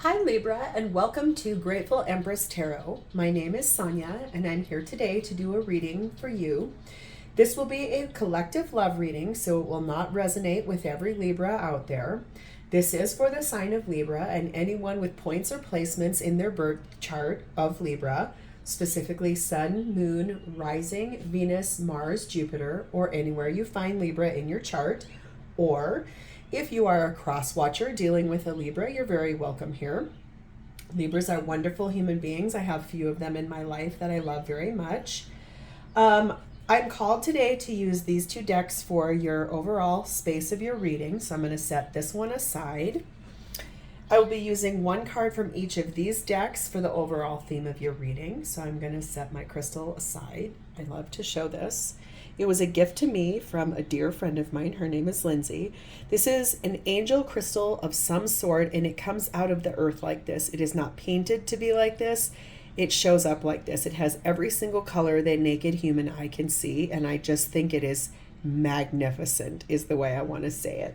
Hi Libra, and welcome to Grateful Empress Tarot. My name is Sonia and I'm here today to do a reading for you. This will be a collective love reading, so it will not resonate with every Libra out there. This is for the sign of Libra and anyone with points or placements in their birth chart of Libra, specifically Sun, Moon, Rising, Venus, Mars, Jupiter, or anywhere you find Libra in your chart. Or if you are a cross watcher dealing with a Libra, you're very welcome here. Libras are wonderful human beings. I have a few of them in my life that I love very much. I'm called today to use these two decks for your overall space of your reading, so I'm going to set this one aside. I will be using one card from each of these decks for the overall theme of your reading, so I'm going to set my crystal aside. I love to show this. It was a gift to me from a dear friend of mine. Her name is Lindsay. This is an angel crystal of some sort, and it comes out of the earth like this. It is not painted to be like this. It shows up like this. It has every single color the naked human eye can see, and I just think it is magnificent, is the way I want to say it.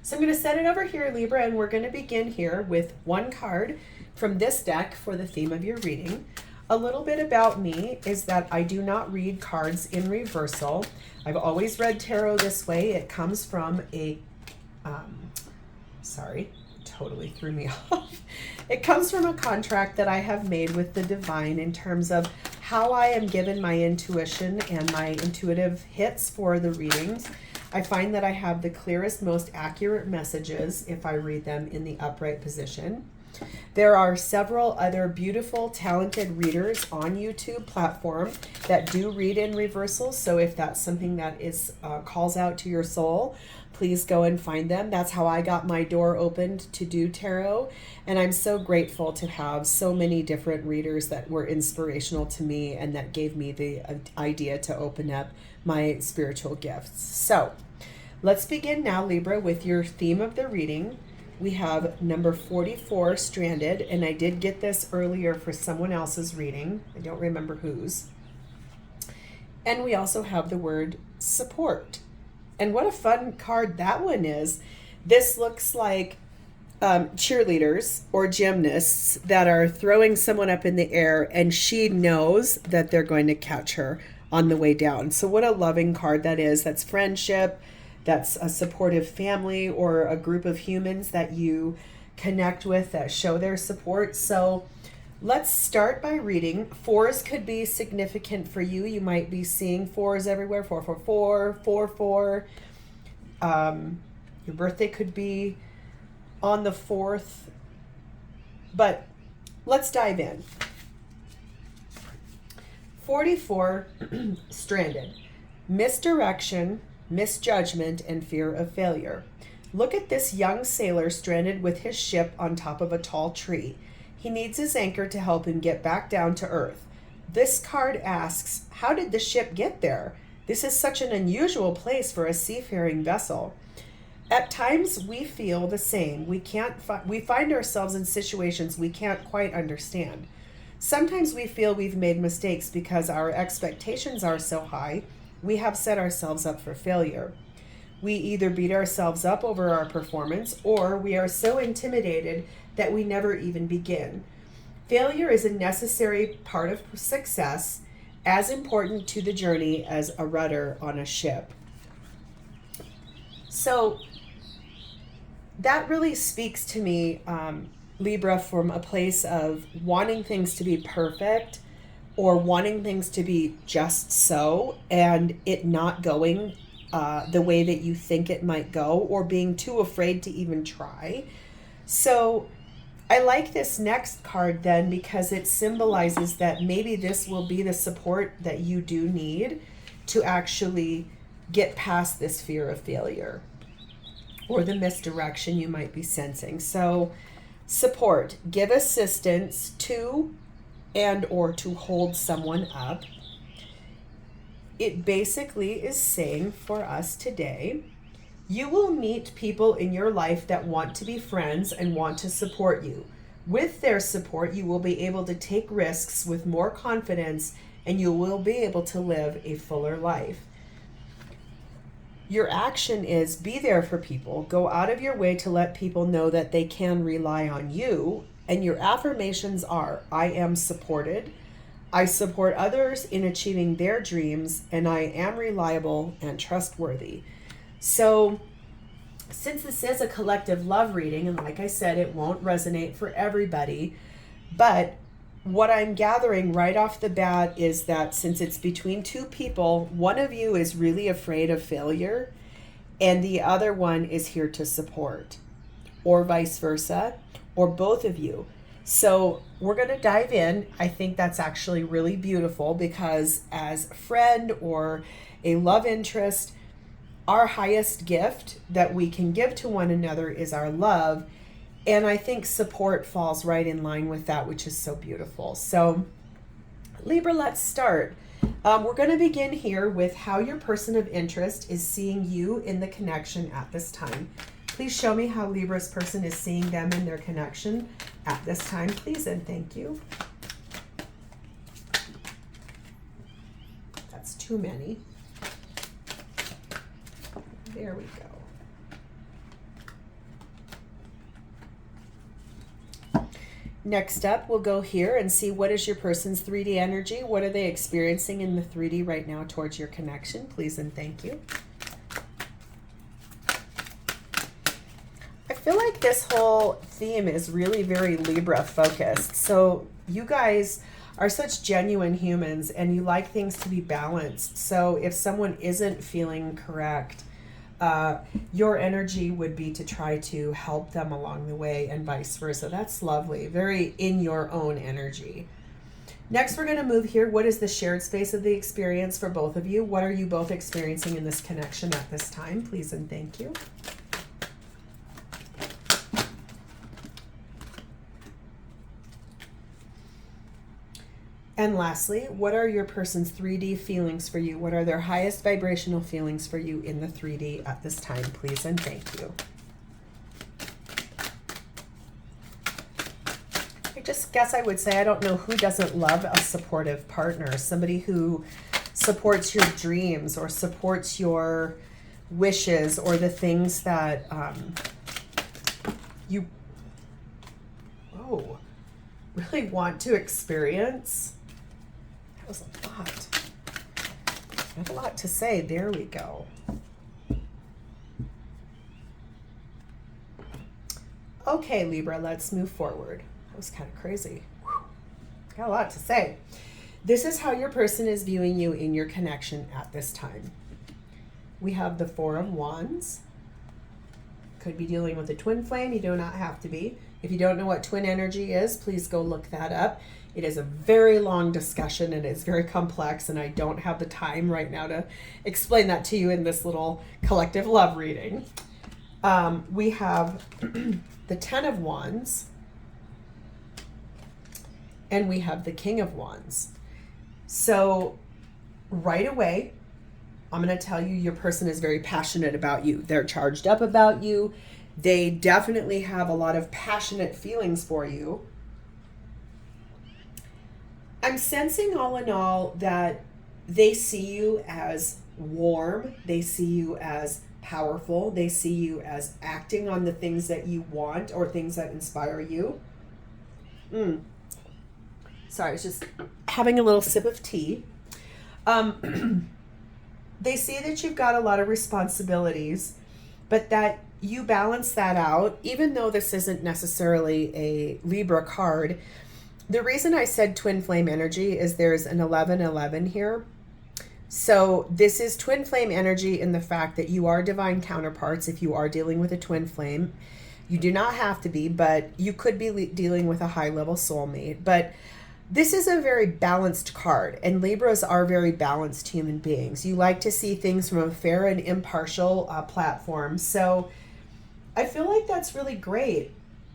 So I'm going to set it over here, Libra, and we're going to begin here with one card from this deck for the theme of your reading. A little bit about me is that I do not read cards in reversal. I've always read tarot this way. It comes from a, totally threw me off. It comes from a contract that I have made with the divine in terms of how I am given my intuition and my intuitive hits for the readings. I find that I have the clearest, most accurate messages if I read them in the upright position. There are several other beautiful, talented readers on YouTube platform that do read in reversal. So if that's something that is calls out to your soul, please go and find them. That's how I got my door opened to do tarot. And I'm so grateful to have so many different readers that were inspirational to me and that gave me the idea to open up my spiritual gifts. So let's begin now, Libra, with your theme of the reading. We have number 44 stranded, and I did get this earlier for someone else's reading. I don't remember whose. And we also have the word support. And what a fun card that one is. This looks like cheerleaders or gymnasts that are throwing someone up in the air, and she knows that they're going to catch her on the way down. So what a loving card that is. That's friendship. That's a supportive family or a group of humans that you connect with that show their support. So let's start by reading. Fours could be significant for you. You might be seeing fours everywhere. 444, 44. Your birthday could be on the 4th. But let's dive in. 44, stranded. Misdirection, misjudgment, and fear of failure. Look at this young sailor stranded with his ship on top of a tall tree. He needs his anchor to help him get back down to earth. This card asks, how did the ship get there? This is such an unusual place for a seafaring vessel. At times we feel the same. We find ourselves in situations we can't quite understand. Sometimes we feel we've made mistakes because our expectations are so high. We have set ourselves up for failure. We either beat ourselves up over our performance, or we are so intimidated that we never even begin. Failure is a necessary part of success, as important to the journey as a rudder on a ship. So that really speaks to me, Libra, from a place of wanting things to be perfect, or wanting things to be just so, and it not going the way that you think it might go, or being too afraid to even try. So I like this next card then because it symbolizes that maybe this will be the support that you do need to actually get past this fear of failure or the misdirection you might be sensing. So support, give assistance to and or to hold someone up. It basically is saying for us today, you will meet people in your life that want to be friends and want to support you. With their support, you will be able to take risks with more confidence, and you will be able to live a fuller life. Your action is be there for people. Go out of your way to let people know that they can rely on you. And your affirmations are, I am supported. I support others in achieving their dreams, and I am reliable and trustworthy. So since this is a collective love reading, and like I said, it won't resonate for everybody, but what I'm gathering right off the bat is that since it's between two people, one of you is really afraid of failure and the other one is here to support, or vice versa, or both of you. So we're going to dive in. I think that's actually really beautiful because as a friend or a love interest, our highest gift that we can give to one another is our love. And I think support falls right in line with that, which is so beautiful. So Libra, let's start. We're going to begin here with how your person of interest is seeing you in the connection at this time. Please show me how Libra's person is seeing them in their connection at this time, please, and thank you. That's too many. There we go. Next up, we'll go here and see what is your person's 3D energy. What are they experiencing in the 3D right now towards your connection? Please and thank you. I feel like this whole theme is really very Libra focused. So you guys are such genuine humans and you like things to be balanced. So if someone isn't feeling correct, your energy would be to try to help them along the way and vice versa. That's lovely. Very in your own energy. Next, we're going to move here. What is the shared space of the experience for both of you? What are you both experiencing in this connection at this time? Please and thank you. And lastly, what are your person's 3D feelings for you? What are their highest vibrational feelings for you in the 3D at this time, please and thank you. I just guess I would say I don't know who doesn't love a supportive partner, somebody who supports your dreams or supports your wishes or the things that you really want to experience. That was a lot. I have a lot to say. There we go. Okay, Libra, let's move forward. That was kind of crazy. Whew. Got a lot to say. This is how your person is viewing you in your connection at this time. We have the Four of Wands. Could be dealing with a twin flame. You do not have to be. If you don't know what twin energy is, please go look that up. It is a very long discussion and it's very complex, and I don't have the time right now to explain that to you in this little collective love reading. We have the Ten of Wands and we have the King of Wands. So right away, I'm going to tell you your person is very passionate about you. They're charged up about you. They definitely have a lot of passionate feelings for you. I'm sensing all in all that they see you as warm. They see you as powerful. They see you as acting on the things that you want or things that inspire you. Sorry, I was just having a little sip of tea. They see that you've got a lot of responsibilities, but that you balance that out, even though this isn't necessarily a Libra card. The reason I said twin flame energy is there's an 11-11 here. So this is twin flame energy in the fact that you are divine counterparts if you are dealing with a twin flame. You do not have to be, but you could be dealing with a high-level soulmate. But this is a very balanced card, and Libras are very balanced human beings. You like to see things from a fair and impartial platform. So I feel like that's really great.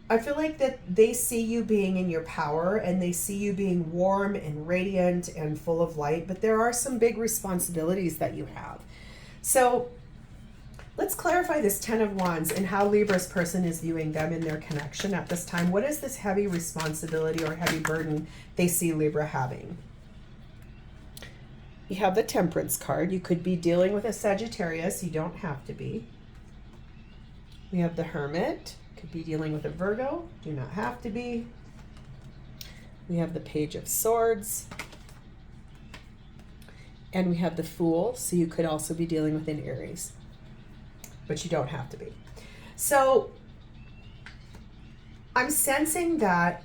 I feel like that they see you being in your power and they see you being warm and radiant and full of light, but there are some big responsibilities that you have. So let's clarify this Ten of Wands and how Libra's person is viewing them in their connection at this time. What is this heavy responsibility or heavy burden they see Libra having? You have the Temperance card. You could be dealing with a Sagittarius. You don't have to be. We have the Hermit. Could be dealing with a Virgo. Do not have to be. We have the Page of Swords. And we have the Fool. So you could also be dealing with an Aries. But you don't have to be. So I'm sensing that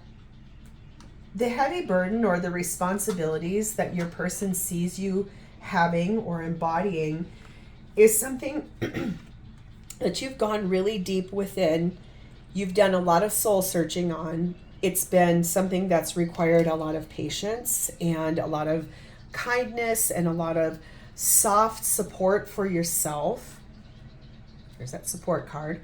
the heavy burden or the responsibilities that your person sees you having or embodying is something that you've gone really deep within. You've done a lot of soul searching on. It's been something that's required a lot of patience and a lot of kindness and a lot of soft support for yourself. There's that support card.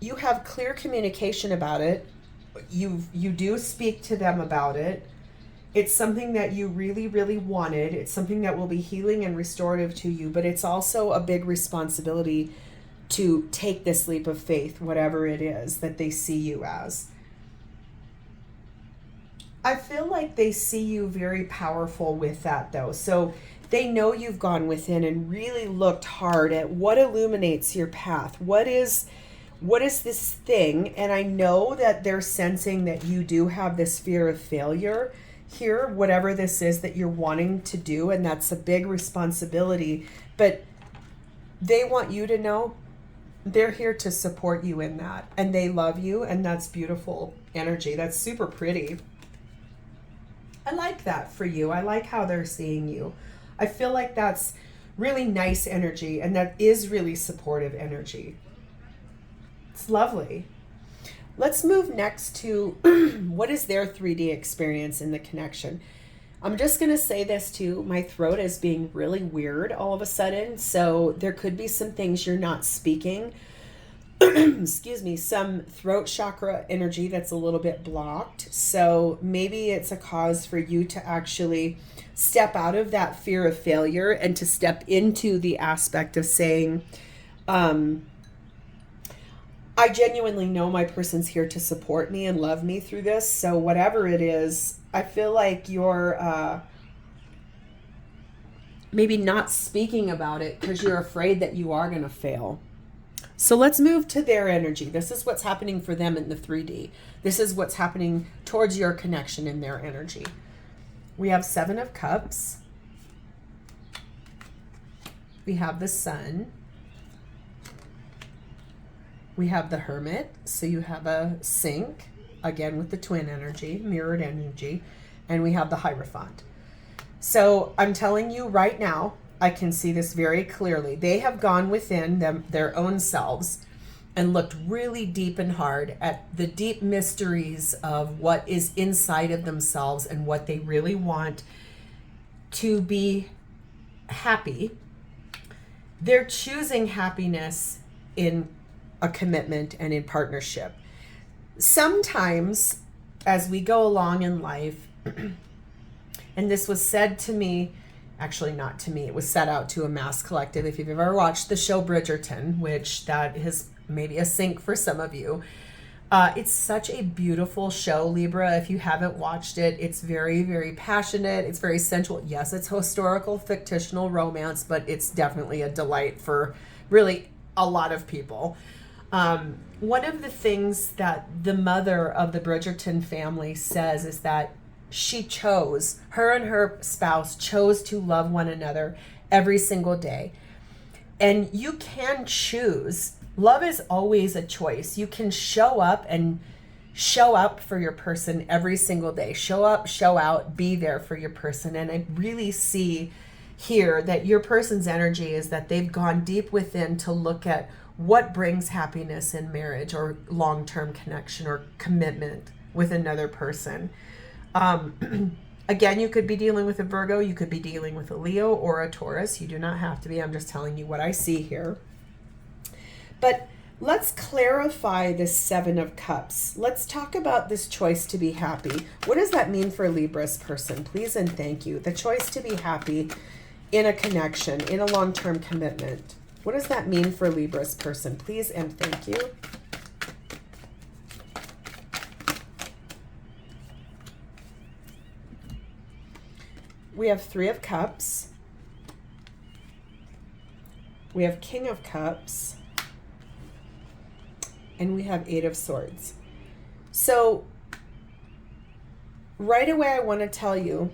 You have clear communication about it. You do speak to them about it. It's something that you really, really wanted. It's something that will be healing and restorative to you, but it's also a big responsibility to take this leap of faith, whatever it is that they see you as. I feel like they see you very powerful with that, though. So they know you've gone within and really looked hard at what illuminates your path. What is this thing? And I know that they're sensing that you do have this fear of failure here, whatever this is that you're wanting to do, and that's a big responsibility. But they want you to know they're here to support you in that, and they love you, and that's beautiful energy. That's super pretty. I like that for you. I like how they're seeing you. I feel like that's really nice energy, and that is really supportive energy. It's lovely. Let's move next to what is their 3D experience in the connection. I'm just going to say this too. My throat is being really weird all of a sudden. So there could be some things you're not speaking. Excuse me, some throat chakra energy that's a little bit blocked. So maybe it's a cause for you to actually step out of that fear of failure and to step into the aspect of saying, I genuinely know my person's here to support me and love me through this. So whatever it is, I feel like you're maybe not speaking about it because you're afraid that you are going to fail. So let's move to their energy. This is what's happening for them in the 3D. This is what's happening towards your connection in their energy. We have 7 of Cups. We have the Sun. We have the Hermit, so you have a sync, again with the twin energy, mirrored energy, and we have the Hierophant. So I'm telling you right now, I can see this very clearly. They have gone within their own selves and looked really deep and hard at the deep mysteries of what is inside of themselves and what they really want to be happy. They're choosing happiness in a commitment and in partnership. Sometimes as we go along in life, and this was said to me, actually not to me, it was set out to a mass collective. If you've ever watched the show Bridgerton, which that is maybe a sync for some of you, it's such a beautiful show, Libra. If you haven't watched it, it's very, very passionate. It's very sensual. Yes, it's historical, fictional romance, but it's definitely a delight for really a lot of people. One of the things that the mother of the Bridgerton family says is that her and her spouse chose to love one another every single day. And you can choose. Love is always a choice. You can show up for your person every single day. Show up, show out, be there for your person. And I really see here that your person's energy is that they've gone deep within to look at what brings happiness in marriage or long-term connection or commitment with another person. Again, you could be dealing with a Virgo, you could be dealing with a Leo or a Taurus. You do not have to be. I'm just telling you what I see here. But let's clarify this 7 of Cups. Let's talk about this choice to be happy. What does that mean for Libra's person? Please and thank you. The choice to be happy in a connection, in a long-term commitment. What does that mean for Libra's person? Please and thank you. we have Three of Cups. We have King of Cups. And we have Eight of Swords. So right away, I want to tell you,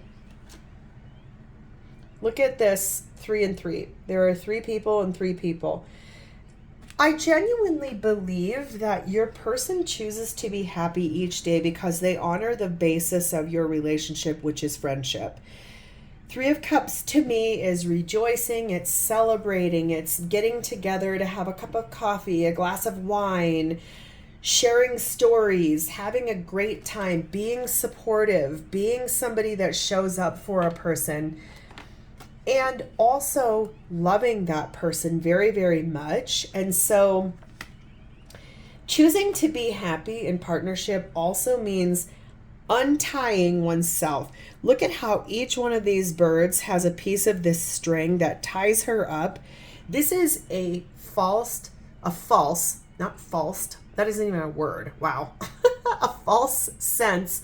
look at this 3 and 3. There are 3 people and 3 people. I genuinely believe that your person chooses to be happy each day because they honor the basis of your relationship, which is friendship. 3 of Cups to me is rejoicing, it's celebrating, it's getting together to have a cup of coffee, a glass of wine, sharing stories, having a great time, being supportive, being somebody that shows up for a person, and also loving that person very, very much. And so choosing to be happy in partnership also means untying oneself. Look at how each one of these birds has a piece of this string that ties her up. This is not false, that isn't even a word. Wow. A false sense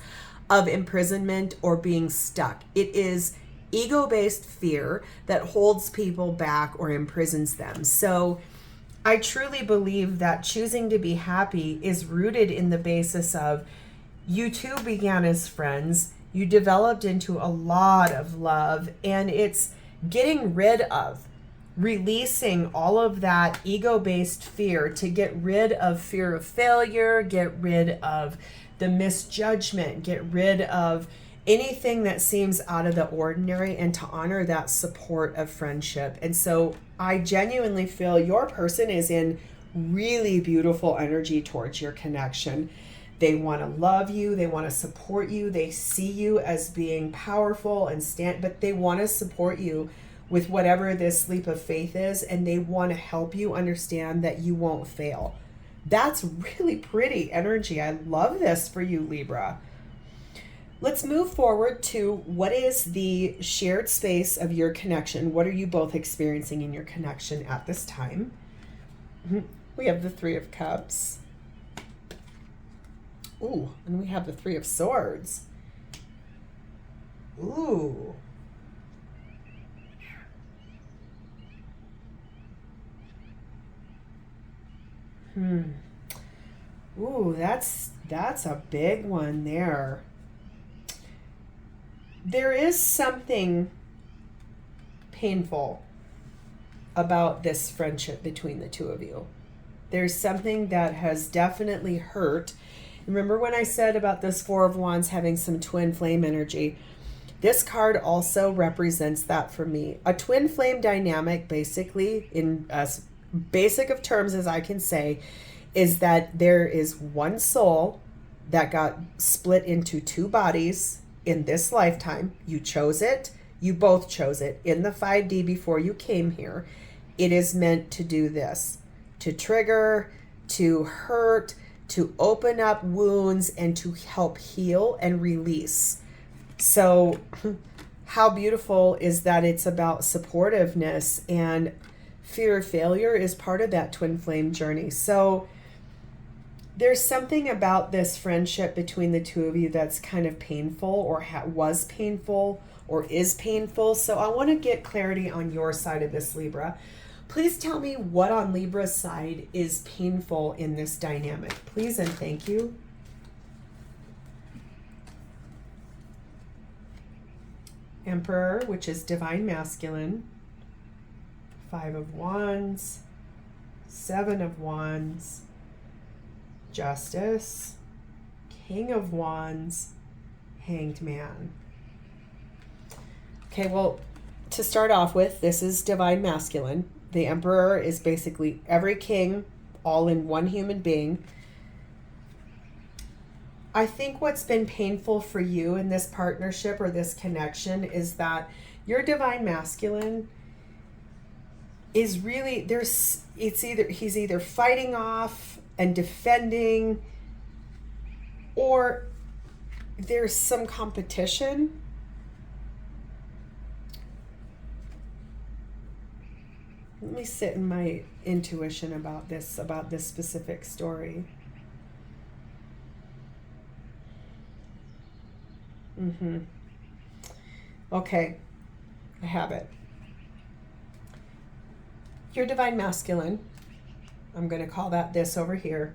of imprisonment or being stuck. It is ego-based fear that holds people back or imprisons them. So I truly believe that choosing to be happy is rooted in the basis of you two began as friends, you developed into a lot of love, and it's getting rid of, releasing all of that ego-based fear to get rid of fear of failure, get rid of the misjudgment, get rid of anything that seems out of the ordinary, and to honor that support of friendship. And so I genuinely feel your person is in really beautiful energy towards your connection. They want to love you, they want to support you, they see you as being powerful and but they want to support you with whatever this leap of faith is, and they want to help you understand that you won't fail. That's really pretty energy. I love this for you, Libra. Let's move forward to what is the shared space of your connection. What are you both experiencing in your connection at this time? We have the Three of Cups. Ooh, and we have the Three of Swords. Ooh. Ooh, that's a big one there. There is something painful about this friendship between the two of you. There's something that has definitely hurt. Remember when I said about this Four of Wands having some twin flame energy? This card also represents that for me. A twin flame dynamic, basically, in as basic of terms as I can say, is that there is one soul that got split into 2 bodies in this lifetime. You chose it. You both chose it in the 5D before you came here. It is meant to do this, to trigger, to hurt, to open up wounds, and to help heal and release. So how beautiful is that it's about supportiveness, and fear of failure is part of that twin flame journey. So there's something about this friendship between the two of you that's kind of painful, or was painful, or is painful. So I want to get clarity on your side of this, Libra. Please tell me what on Libra's side is painful in this dynamic. Please and thank you. Emperor, which is divine masculine. 5 of Wands. 7 of Wands. Justice, King of Wands, Hanged Man. Okay, well, to start off with, this is divine masculine. The Emperor is basically every king, all in one human being. I think what's been painful for you in this partnership or this connection is that your divine masculine is really, he's either fighting off and defending, or there's some competition. Let me sit in my intuition about this specific story. Okay, I have it. Your divine masculine, I'm going to call that this over here.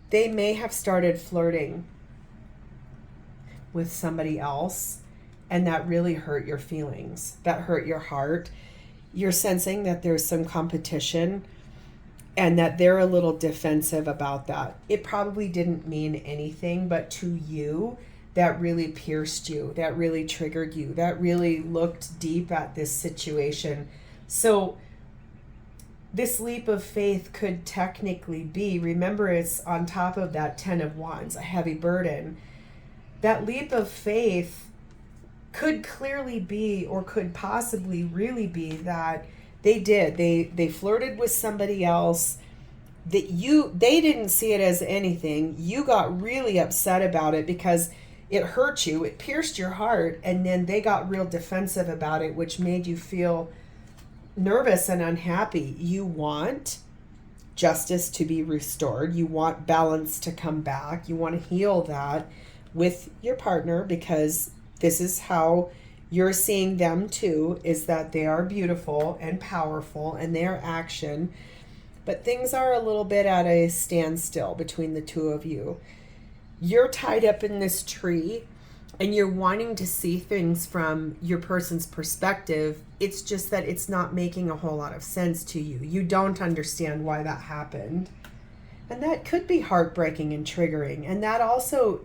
They may have started flirting with somebody else, and that really hurt your feelings. That hurt your heart. You're sensing that there's some competition and that they're a little defensive about that. It probably didn't mean anything, but to you, that really pierced you. That really triggered you. That really looked deep at this situation. So this leap of faith could technically be, remember, it's on top of that 10 of Wands, a heavy burden. That leap of faith could clearly be, or could possibly really be, that they flirted with somebody else, that they didn't see it as anything. You got really upset about it because it hurt you, it pierced your heart, and then they got real defensive about it, which made you feel nervous and unhappy. You want justice to be restored. You want balance to come back. You want to heal that with your partner, because this is how you're seeing them too, is that they are beautiful and powerful and their action. But things are a little bit at a standstill between the two of you. You're tied up in this tree and you're wanting to see things from your person's perspective. It's just that it's not making a whole lot of sense to you. You don't understand why that happened. And that could be heartbreaking and triggering. And that also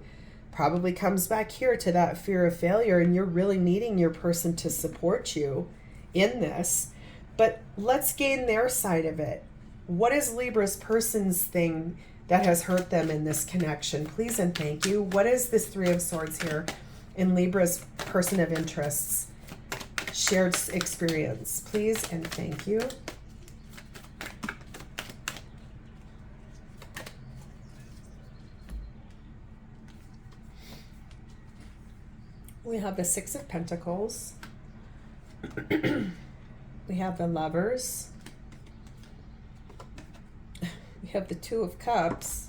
probably comes back here to that fear of failure, and you're really needing your person to support you in this. But let's gain their side of it. What is Libra's person's thing that has hurt them in this connection? Please and thank you. What is this Three of Swords here in Libra's person of interests? Shared experience. Please and thank you. We have the Six of Pentacles. We have the Lovers. We have the Two of Cups.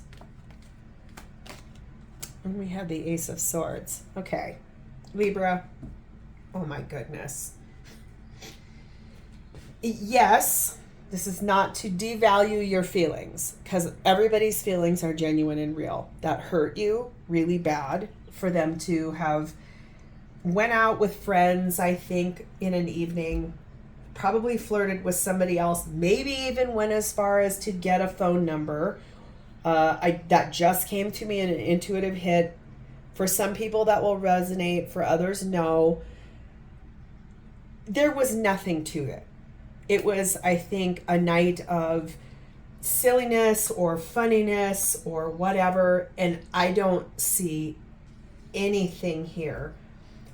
And we have the Ace of Swords. Okay. Libra. Oh my goodness. Yes, this is not to devalue your feelings, because everybody's feelings are genuine and real. That hurt you really bad for them to have went out with friends, I think, in an evening, probably flirted with somebody else, maybe even went as far as to get a phone number. That just came to me in an intuitive hit. For some people that will resonate, for others no. There was nothing to it. It was, I think, a night of silliness or funniness or whatever, and I don't see anything here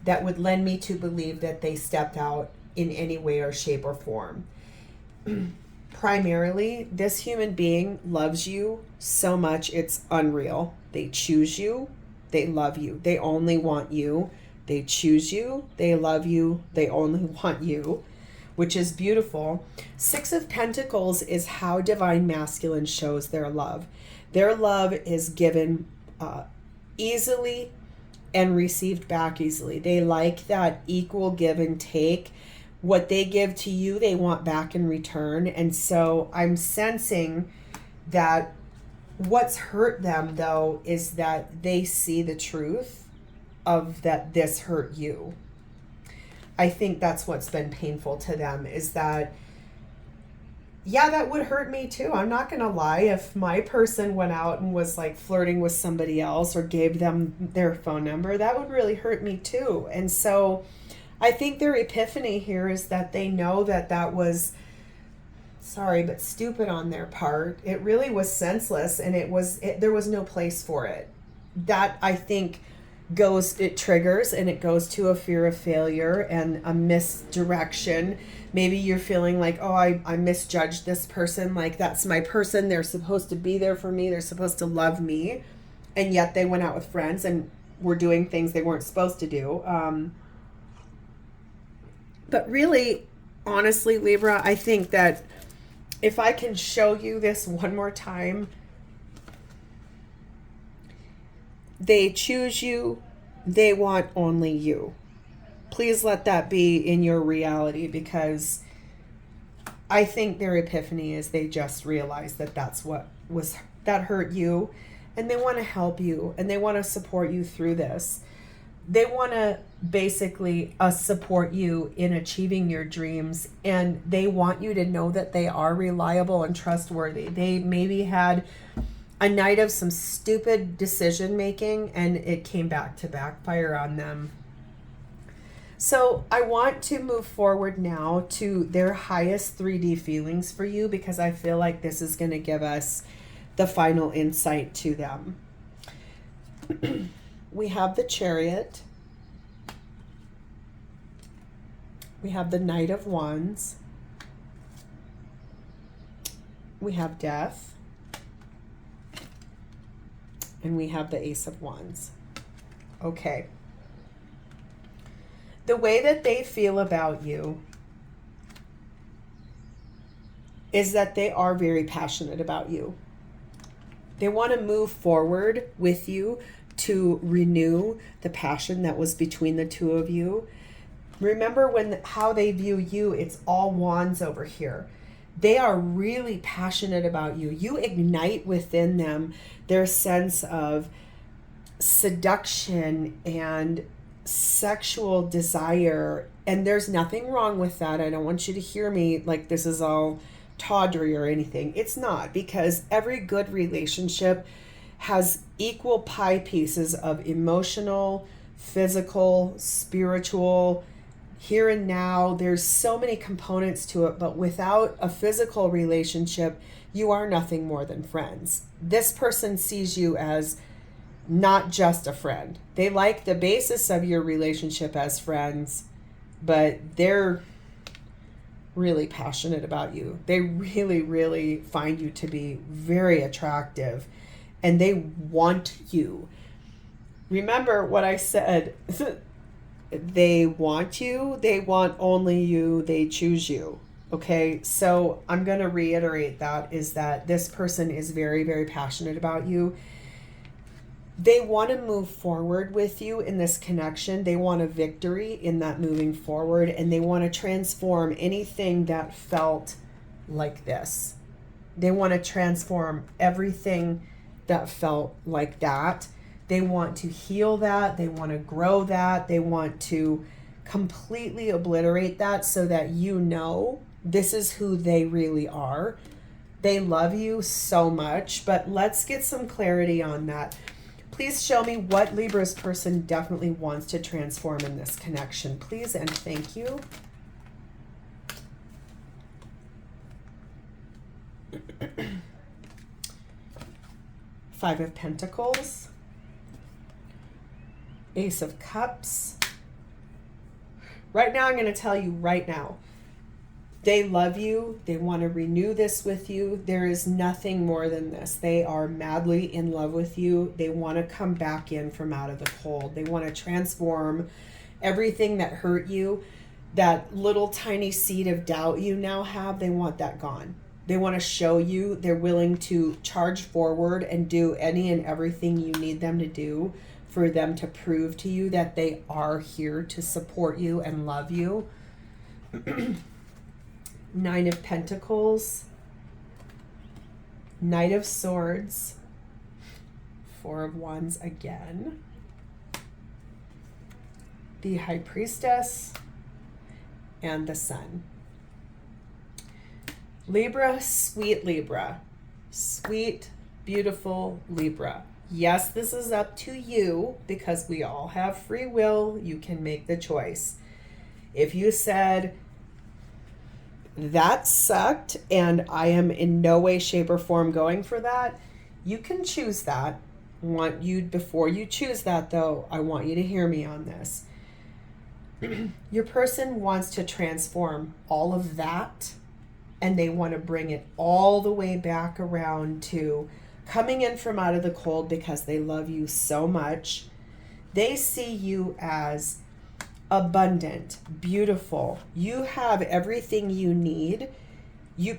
that would lend me to believe that they stepped out in any way or shape or form. Primarily, this human being loves you so much it's unreal. They choose you. They love you. They only want you. They choose you. They love you. They only want you, which is beautiful. Six of Pentacles is how divine masculine shows their love. Their love is given easily and received back easily. They like that equal give and take. What they give to you, they want back in return. And so I'm sensing that what's hurt them, though, is that they see the truth of that this hurt you. I think that's what's been painful to them, is that, yeah, that would hurt me too. I'm not going to lie. If my person went out and was like flirting with somebody else or gave them their phone number, that would really hurt me too. And so I think their epiphany here is that they know that that was, sorry, but stupid on their part. It really was senseless, and there was no place for it. That, I think, it triggers, and it goes to a fear of failure and a misdirection. Maybe you're feeling like, oh, I misjudged this person. Like, that's my person. They're supposed to be there for me. They're supposed to love me. And yet they went out with friends and were doing things they weren't supposed to do. But really, honestly, Libra, I think that if I can show you this one more time, they choose you. They want only you. Please let that be in your reality, because I think their epiphany is they just realized that that hurt you, and they want to help you, and they want to support you through this. They want to basically support you in achieving your dreams, and they want you to know that they are reliable and trustworthy. They maybe had a night of some stupid decision making, and it came back to backfire on them. So I want to move forward now to their highest 3D feelings for you, because I feel like this is going to give us the final insight to them. We have the Chariot. We have the Knight of Wands. We have Death. And we have the Ace of Wands. Okay. The way that they feel about you is that they are very passionate about you. They want to move forward with you to renew the passion that was between the two of you. Remember how they view you, it's all wands over here. They are really passionate about you. You ignite within them their sense of seduction and sexual desire, and there's nothing wrong with that. I don't want you to hear me like this is all tawdry or anything. It's not, because every good relationship has equal pie pieces of emotional, physical, spiritual, here and now. There's so many components to it, but without a physical relationship, you are nothing more than friends. This person sees you as not just a friend. They like the basis of your relationship as friends, but they're really passionate about you. They really, really find you to be very attractive, and they want you. Remember what I said. They want you. They want only you. They choose you. Okay, so I'm going to reiterate that, is that this person is very, very passionate about you. They want to move forward with you in this connection. They want a victory in that moving forward, and they want to transform anything that felt like this. They want to transform everything that felt like that. They want to heal that. They want to grow that. They want to completely obliterate that, so that you know this is who they really are. They love you so much, but let's get some clarity on that. Please show me what Libra's person definitely wants to transform in this connection, please, and thank you. Five of Pentacles. Ace of Cups. Right now, I'm going to tell you right now, they love you. They want to renew this with you. There is nothing more than this. They are madly in love with you. They want to come back in from out of the cold. They want to transform everything that hurt you. That little tiny seed of doubt you now have, they want that gone. They want to show you they're willing to charge forward and do any and everything you need them to do for them to prove to you that they are here to support you and love you. Nine of Pentacles, Knight of Swords, Four of Wands again, the High Priestess, and the Sun. Libra, sweet Libra, sweet, beautiful Libra. Yes, this is up to you, because we all have free will. You can make the choice. If you said, that sucked and I am in no way, shape, or form going for that, you can choose that. Before you choose that though, I want you to hear me on this. Your person wants to transform all of that, and they want to bring it all the way back around to coming in from out of the cold, because they love you so much. They see you as abundant, beautiful. You have everything you need.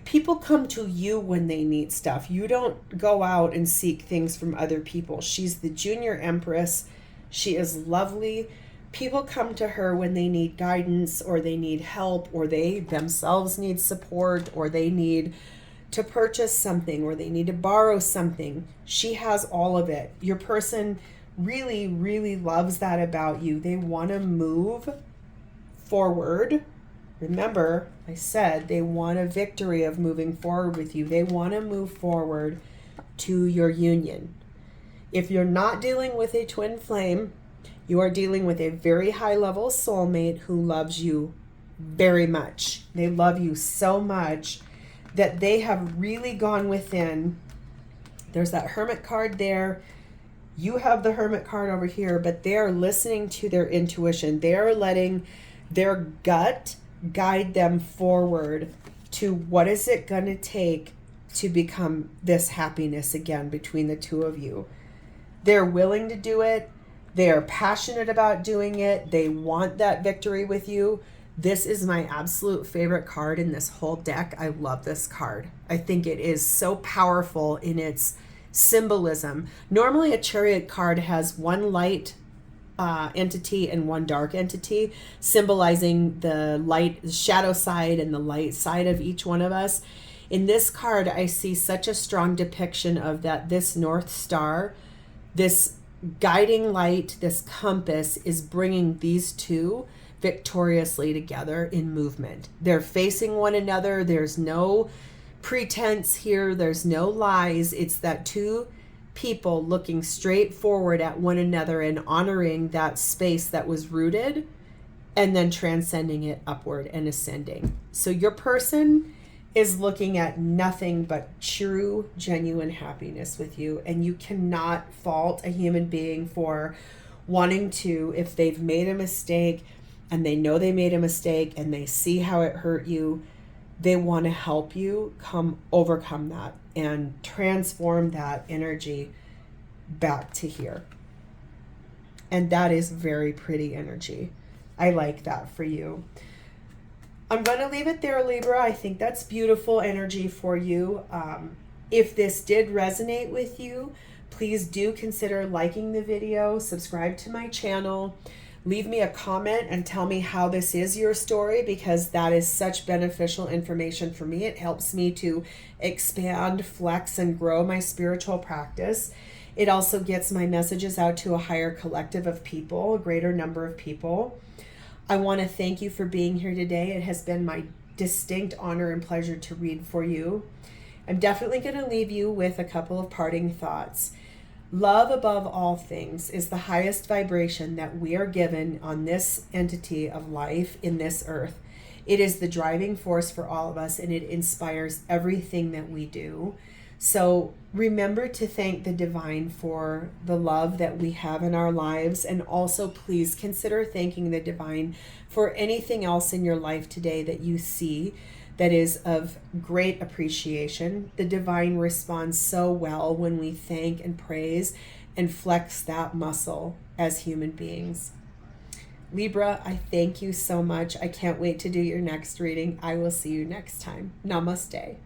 People come to you when they need stuff. You don't go out and seek things from other people. She's the junior empress. She is lovely, people come to her when they need guidance or they need help or they themselves need support or they need to purchase something or they need to borrow something. She has all of it. Your person really, really loves that about you. They want to move forward. Remember, I said they want a victory of moving forward with you. They want to move forward to your union. If you're not dealing with a twin flame, you are dealing with a very high level soulmate who loves you very much. They love you so much that they have really gone within. There's that Hermit card there. You have the Hermit card over here, but they are listening to their intuition. They are letting their gut guide them forward to what is it going to take to become this happiness again between the two of you. They're willing to do it. They are passionate about doing it. They want that victory with you. This is my absolute favorite card in this whole deck. I love this card. I think it is so powerful in its symbolism. Normally a Chariot card has one light entity and one dark entity, symbolizing the light, the shadow side and the light side of each one of us. In this card, I see such a strong depiction of that. This North Star, this guiding light, this compass is bringing these two victoriously together in movement. They're facing one another. There's no pretense here. There's no lies. It's that two people looking straight forward at one another and honoring that space that was rooted and then transcending it upward and ascending. So your person is looking at nothing but true, genuine happiness with you. And you cannot fault a human being for wanting to, if they've made a mistake and they know they made a mistake and they see how it hurt you, they want to help you overcome that and transform that energy back to here. And that is very pretty energy. I like that for you. I'm going to leave it there, Libra. I think that's beautiful energy for you. If this did resonate with you, please do consider liking the video, subscribe to my channel, leave me a comment and tell me how this is your story, because that is such beneficial information for me. It helps me to expand, flex, and grow my spiritual practice. It also gets my messages out to a higher collective of people, a greater number of people. I want to thank you for being here today. It has been my distinct honor and pleasure to read for you. I'm definitely going to leave you with a couple of parting thoughts. Love above all things is the highest vibration that we are given on this entity of life in this earth. It is the driving force for all of us, and it inspires everything that we do. So remember to thank the divine for the love that we have in our lives, and also please consider thanking the divine for anything else in your life today that you see that is of great appreciation. The divine responds so well when we thank and praise and flex that muscle as human beings. Libra, I thank you so much. I can't wait to do your next reading. I will see you next time. Namaste.